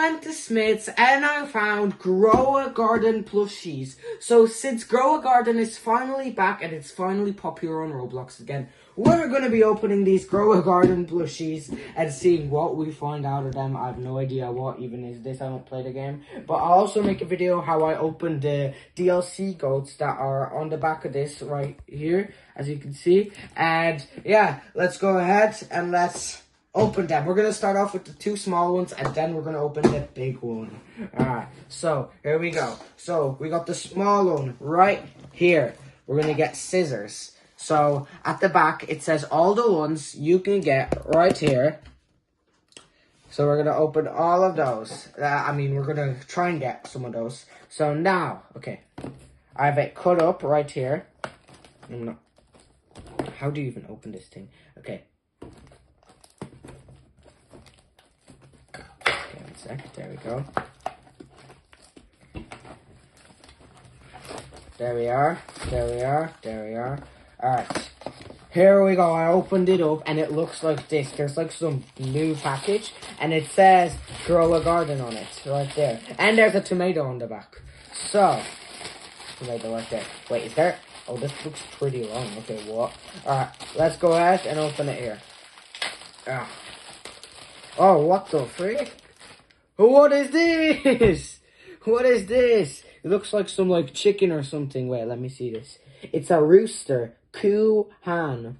went to Smith's and I found Grow a Garden plushies. So since Grow a Garden is finally back and it's finally popular on Roblox again, we're going to be opening these Grow a Garden plushies and seeing what we find out of them. I have no idea what even is this. I don't play the game. But I'll also make a video how I opened the DLC goats that are on the back of this right here, as you can see. And yeah, let's go ahead and let's open them. We're going to start off with the two small ones and then we're going to open the big one. Alright, so here we go. So we got the small one right here. We're going to get scissors. So at the back it says all the ones you can get right here. So we're going to open all of those. We're going to try and get some of those. So now, okay, I have it cut up right here. How do you even open this thing? Okay. One sec, there we go. There we are, there we are, there we are. Alright, here we go. I opened it up and it looks like this. There's like some new package and it says Grow a Garden on it right there. And there's a tomato on the back. So, tomato right there. Wait, is there? Oh, this looks pretty long. Okay, what? Alright, let's go ahead and open it here. Oh, what the frick? What is this? What is this? It looks like some like chicken or something. Wait, let me see this. It's a rooster. Kuhan.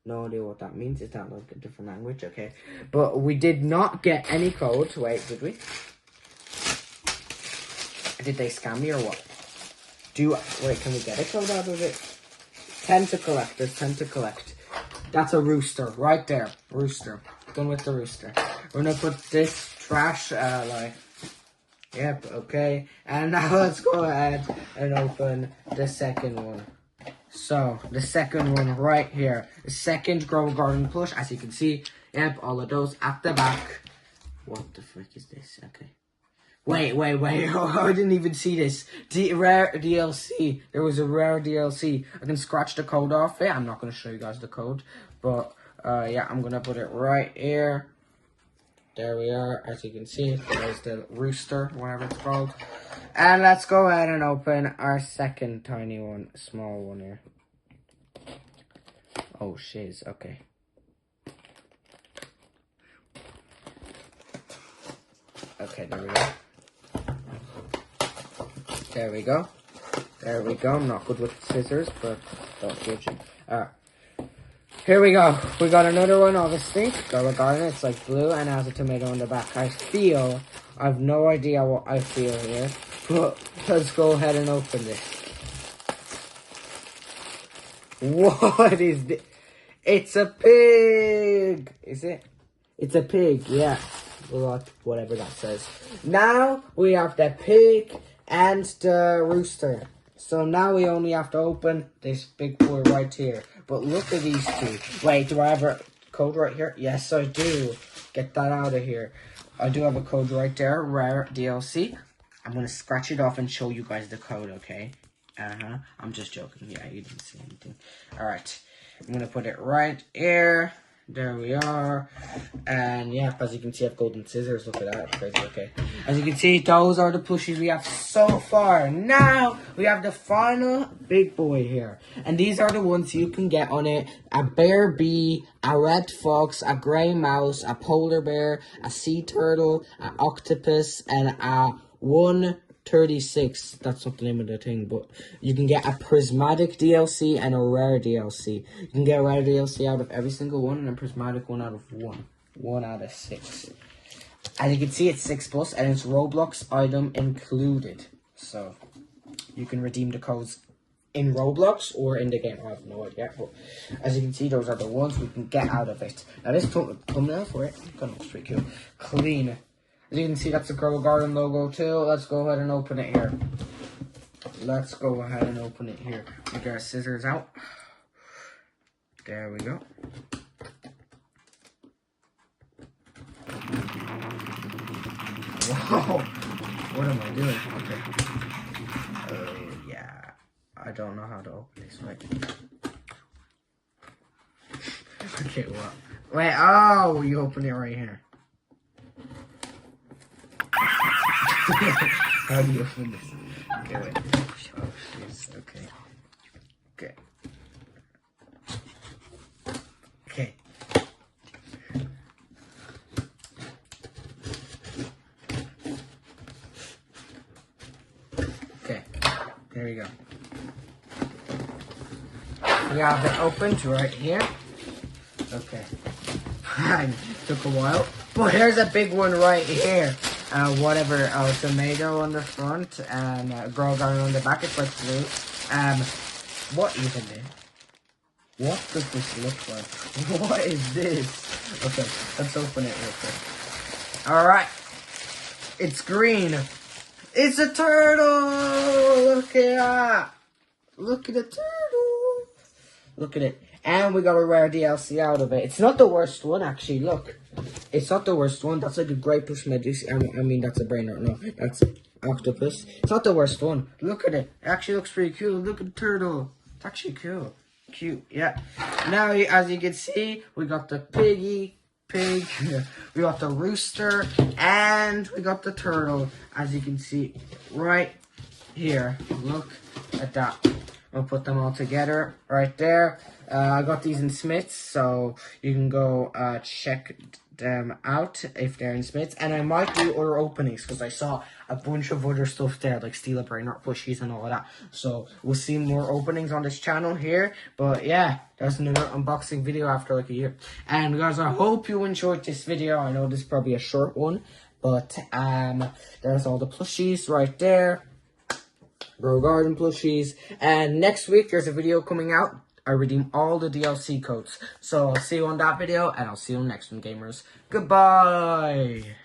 No idea what that means. Is that like a different language? Okay. But we did not get any code. Wait, did we? Did they scam me or what? Wait, can we get a code out of it? 10 to collect. There's 10 to collect. That's a rooster. Right there. Rooster. Done with the rooster. We're gonna put this trash, Yep, okay. And now let's go ahead and open the second one. So, the second one right here. The second Grow a Garden plush, as you can see. Yep, all of those at the back. What the frick is this? Okay. Wait. Oh, I didn't even see this. Rare DLC. There was a rare DLC. I can scratch the code off it. I'm not going to show you guys the code. But, yeah, I'm going to put it right here. There we are. As you can see, there's the rooster, whatever it's called. And let's go ahead and open our second tiny one, small one here. Oh, shiz. Okay. Okay, there we go. There we go. There we go. I'm not good with scissors, but don't judge me. Alright. Here we go. We got another one, obviously. Grow a Garden. It's like blue and has a tomato on the back. I have no idea what I feel here. But let's go ahead and open this. What is this? It's a pig! Is it? It's a pig, yeah. Whatever that says. Now we have the pig and the rooster. So now we only have to open this big boy right here. But look at these two. Wait, do I have a code right here? Yes, I do. Get that out of here. I do have a code right there. Rare DLC. I'm going to scratch it off and show you guys the code, okay? I'm just joking. Yeah, you didn't see anything. Alright. I'm going to put it right here. There we are. And yeah, as you can see, I have golden scissors. Look at that. That's crazy. Okay. As you can see, those are the plushies we have so far. Now, we have the final big boy here. And these are the ones you can get on it. A bear bee, a red fox, a grey mouse, a polar bear, a sea turtle, an octopus, and a 136. That's not the name of the thing, but you can get a prismatic DLC and a rare DLC. You can get a rare DLC out of every single one and a prismatic one out of one. 1 out of 6. As you can see, it's 6+ and it's Roblox item included. So you can redeem the codes in Roblox or in the game. I have no idea, but as you can see, those are the ones we can get out of it. Now this thumbnail for it kind of looks pretty cool. Clean. As you can see, that's the Grow a Garden logo too. Let's go ahead and open it here. Let's go ahead and open it here. We got our scissors out. There we go. Whoa! What am I doing? Okay. Yeah. I don't know how to open this. Wait. Okay, what? Wait, oh, you open it right here. How do you open this? Okay, wait. Oh, jeez. Okay. Okay. Okay. Okay. There we go. We have it opened right here. Okay. Took a while. But here's a big one right here. Whatever, tomato on the front and Girl Garden on the back. It's like blue. What even is? What does this look like? What is this? Okay, let's open it real quick. Alright. It's green. It's a turtle! Look at that! Look at the turtle! Look at it. And we got a rare DLC out of it. It's not the worst one, actually. Look. It's not the worst one. That's like a great push Medusa. I mean, that's a brain rot. No, that's octopus. It's not the worst one. Look at it. It actually looks pretty cool. Look at the turtle. It's actually cool. Cute, yeah. Now, as you can see, we got the pig, we got the rooster, and we got the turtle. As you can see right here. Look at that. I'll put them all together right there. I got these in Smith's, so you can go check them out if they're in Smith's. And I might do other openings because I saw a bunch of other stuff there, like Steel Brain Art Plushies and all of that. So we'll see more openings on this channel here. But yeah, there's another unboxing video after like a year. And guys, I hope you enjoyed this video. I know this is probably a short one, but there's all the plushies right there. Grow Garden plushies. And next week there's a video coming out. I redeem all the DLC codes. So I'll see you on that video, and I'll see you on the next one, gamers. Goodbye!